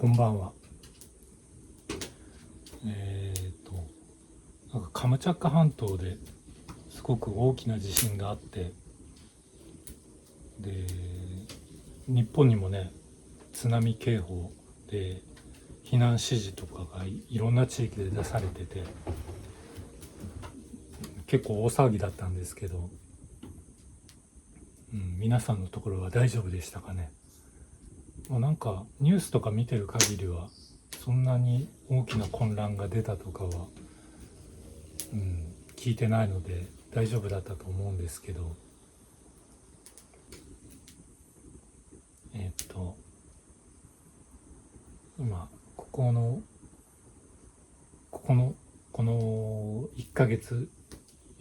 こんばんは。えーと、なんかカムチャッカ半島ですごく大きな地震があって、で、日本にもね、津波警報で避難指示とかがいろんな地域で出されてて、結構大騒ぎだったんですけど、皆さんのところは大丈夫でしたかね。なんかニュースとか見てる限りはそんなに大きな混乱が出たとかは、聞いてないので大丈夫だったと思うんですけど、今この1ヶ月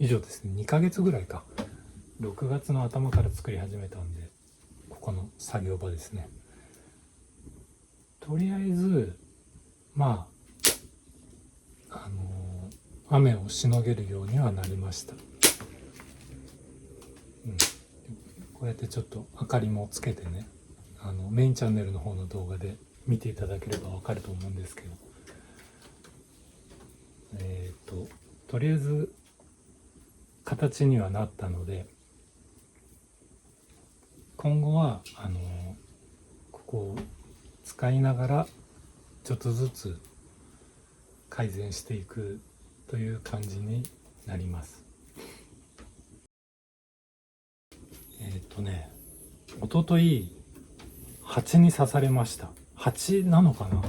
以上ですね、2ヶ月ぐらいか、6月の頭から作り始めたんで、ここの作業場ですね。とりあえず雨をしのげるようにはなりました。こうやってちょっと明かりもつけてね、メインチャンネルの方の動画で見ていただければわかると思うんですけど、とりあえず形にはなったので、今後はここを使いながらちょっとずつ改善していくという感じになります。一昨日蜂に刺されました。蜂なのかな、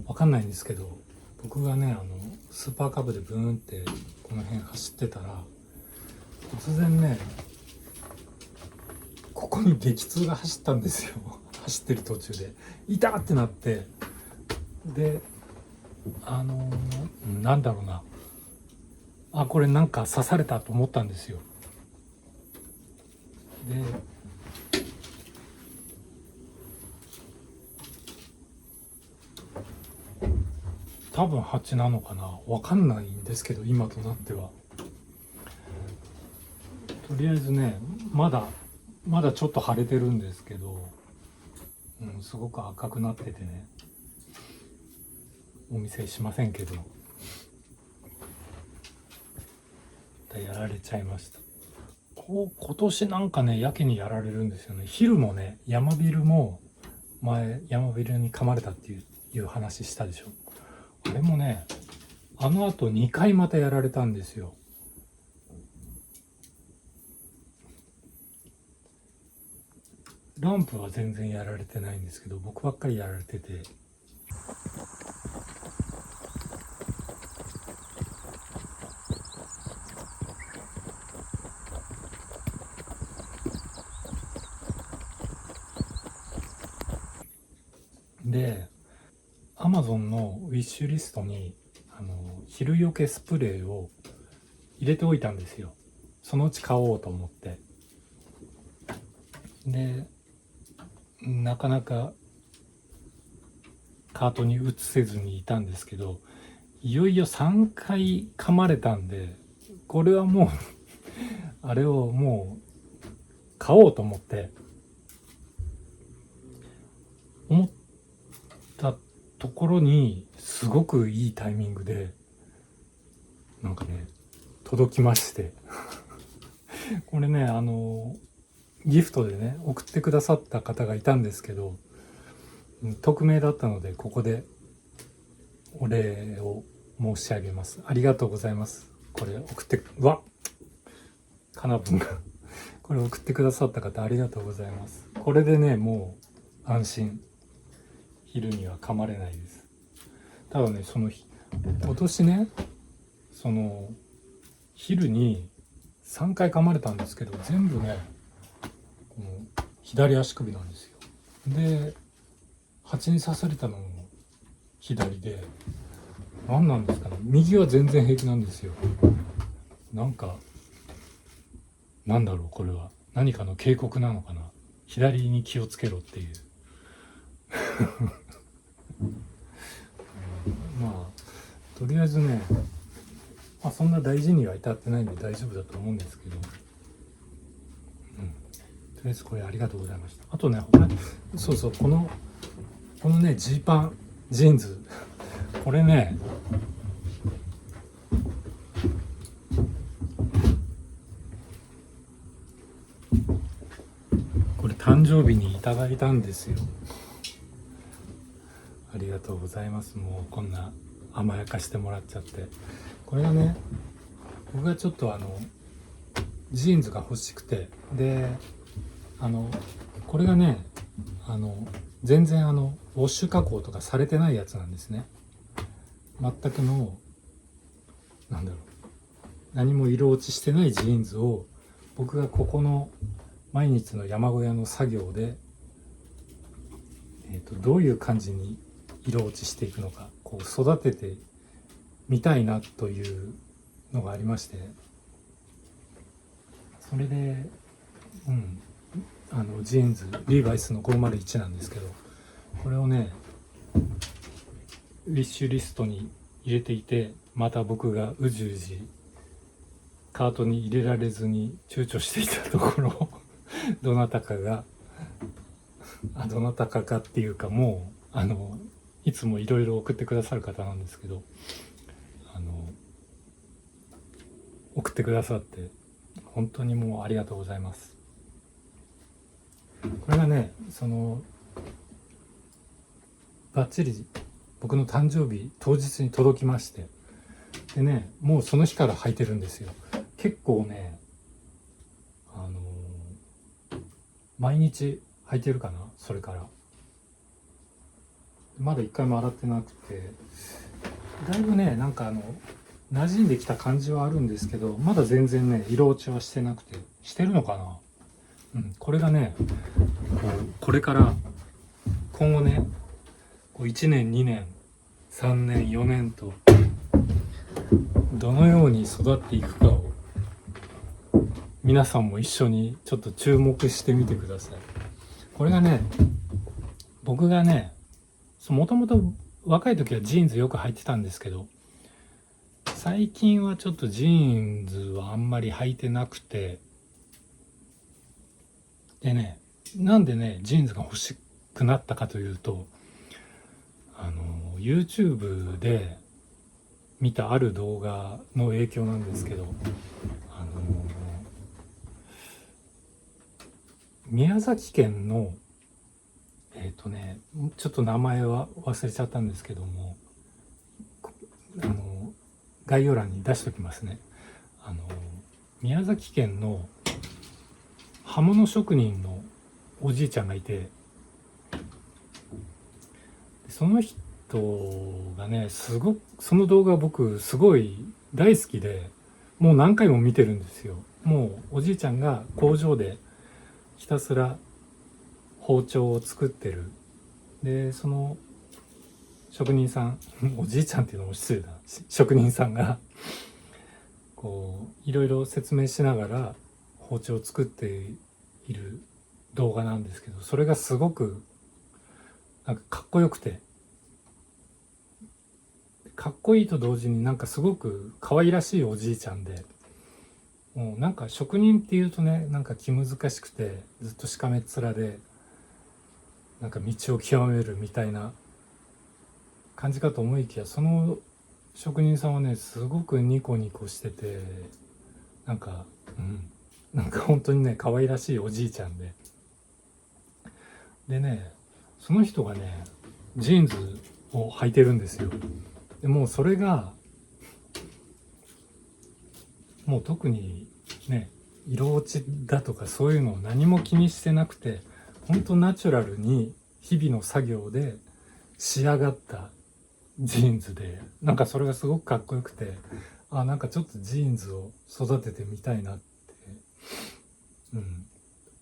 わかんないんですけど、僕がねスーパーカブでブーンってこの辺走ってたら、突然ねここに激痛が走ったんですよ。走ってる途中で痛ってなって、でなんだろうな、これなんか刺されたと思ったんですよ。で多分蜂なのかな、わかんないんですけど、今となっては。とりあえずね、まだちょっと腫れてるんですけど、すごく赤くなっててね、お見せしませんけど、やられちゃいました。今年なんかね、やけにやられるんですよね。昼もね、ヤマビルも前ヤマビルに噛まれたっていう話したでしょ。あれもね、あの後2回またやられたんですよ。ランプは全然やられてないんですけど、僕ばっかりやられてて、で Amazon のウィッシュリストに昼よけスプレーを入れておいたんですよ。そのうち買おうと思って。でなかなかカートに移せずにいたんですけど、いよいよ3回噛まれたんで、これはもうあれをもう買おうと思ったところに、すごくいいタイミングでなんかね届きましてこれねギフトでね送ってくださった方がいたんですけど、匿名だったのでここでお礼を申し上げます。ありがとうございます。これ送ってかなぶんがこれ送ってくださった方、ありがとうございます。これでねもう安心、昼には噛まれないです。ただね、その今年ね、その昼に3回噛まれたんですけど、全部ねこの左足首なんですよ。で蜂に刺されたのも左で、何なんですかね、右は全然平気なんですよ。なんだろう、これは何かの警告なのかな、左に気をつけろっていうとりあえずね、そんな大事には至ってないんで大丈夫だと思うんですけど、とりあえずこれありがとうございました。あとね、そうそう、このこのねジーパンジーンズ、これねこれ誕生日にいただいたんですよ。ありがとうございます。もうこんな甘やかしてもらっちゃって。これがね、僕がちょっとジーンズが欲しくて、でこれがね全然ウォッシュ加工とかされてないやつなんですね。全くのなんだろう、何も色落ちしてないジーンズを僕がここの毎日の山小屋の作業で、どういう感じに色落ちしていくのかこう育ててみたいなというのがありまして、それでジーンズリーバイスの501なんですけど、これをねウィッシュリストに入れていて、また僕がうじうじカートに入れられずに躊躇していたところどなたかがどなたかかっていうか、もういつもいろいろ送ってくださる方なんですけど、送ってくださって本当にもうありがとうございます。これがねバッチリ僕の誕生日当日に届きまして、でねもうその日から履いてるんですよ。結構ね毎日履いてるかな。それからまだ一回も洗ってなくて、だいぶねなんか馴染んできた感じはあるんですけど、まだ全然ね色落ちはしてなくて、してるのかな。これがねこれから今後ね1年2年3年4年とどのように育っていくかを皆さんも一緒にちょっと注目してみてください。これがね僕がねもともと若い時はジーンズよく履いてたんですけど、最近はちょっとジーンズはあんまり履いてなくて、でねなんでねジーンズが欲しくなったかというとYouTube で見たある動画の影響なんですけど、宮崎県のちょっと名前は忘れちゃったんですけども、概要欄に出しておきますね。宮崎県の刃物職人のおじいちゃんがいて、その人がねすごくその動画僕すごい大好きで、もう何回も見てるんですよ。もうおじいちゃんが工場でひたすら包丁を作ってる。でその職人さんおじいちゃんっていうのも失礼だ、職人さんがこういろいろ説明しながら包丁を作っている動画なんですけど、それがすごくなんかかっこよくて、かっこいいと同時になんかすごく可愛らしいおじいちゃんで、もうなんか職人っていうとねなんか気難しくてずっとしかめっ面でなんか道を極めるみたいな感じかと思いきや、その職人さんはねすごくニコニコしてて、なんかなんか本当にね可愛らしいおじいちゃんで、でねその人がねジーンズを履いてるんですよ。でもうそれがもう特にね色落ちだとかそういうのを何も気にしてなくて、本当ナチュラルに日々の作業で仕上がったジーンズで、なんかそれがすごくかっこよくて、なんかちょっとジーンズを育ててみたいなって、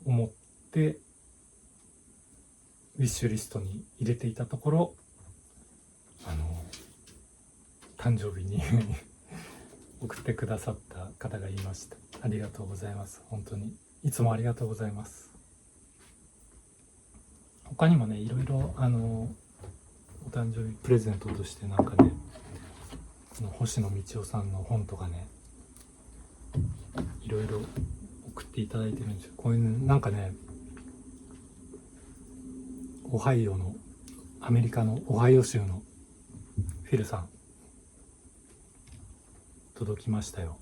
思ってウィッシュリストに入れていたところ、誕生日に送ってくださった方がいました。ありがとうございます。本当にいつもありがとうございます。他にもねいろいろお誕生日プレゼントとしてなんかね星野道夫さんの本とかねいろいろ送っていただいてるんですよ。こういうなんかねオハイオのアメリカのオハイオ州のフィルさん届きましたよ。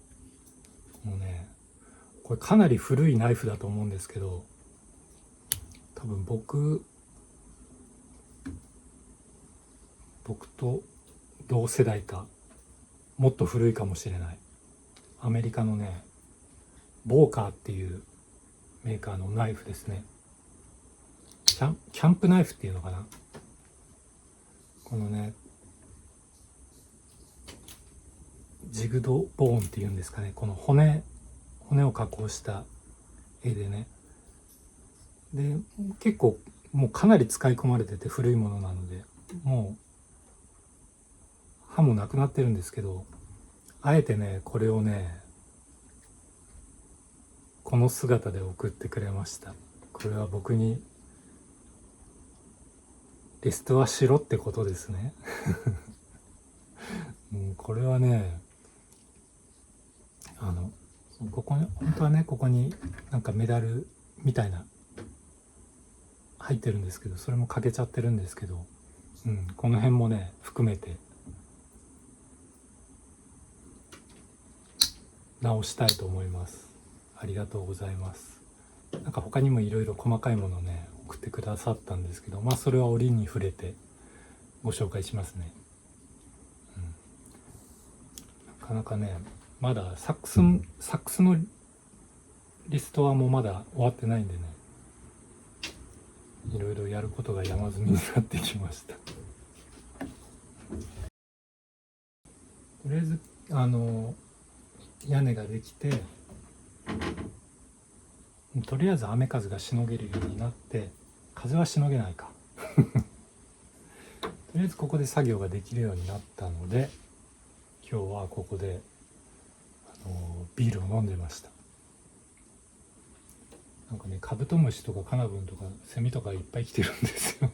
もうね、これかなり古いナイフだと思うんですけど、多分僕と同世代かもっと古いかもしれない、アメリカのねボーカーっていうメーカーのナイフですね。キャンプナイフっていうのかな。このねジグドボーンっていうんですかね、この骨を加工した絵でね、で結構もうかなり使い込まれてて古いものなので、もう刃もなくなってるんですけど、あえてねこれをねこの姿で送ってくれました。これは僕にリストはしろってことですね。これはねここに本当はねここになんかメダルみたいな入ってるんですけど、それも欠けちゃってるんですけど、この辺もね含めて直したいと思います。ありがとうございます。なんか他にもいろいろ細かいものをね送ってくださったんですけど、それは折に触れてご紹介しますね。なかなかねまだサックスのリストはもうまだ終わってないんでね、いろいろやることが山積みになってきました。とりあえず屋根ができて、とりあえず雨風がしのげるようになって、風はしのげないかとりあえずここで作業ができるようになったので、今日はここでビールを飲んでました。なんかねカブトムシとかカナブンとかセミとかいっぱい来てるんですよ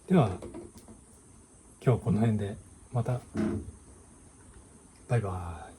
では今日この辺で、またバイバイ。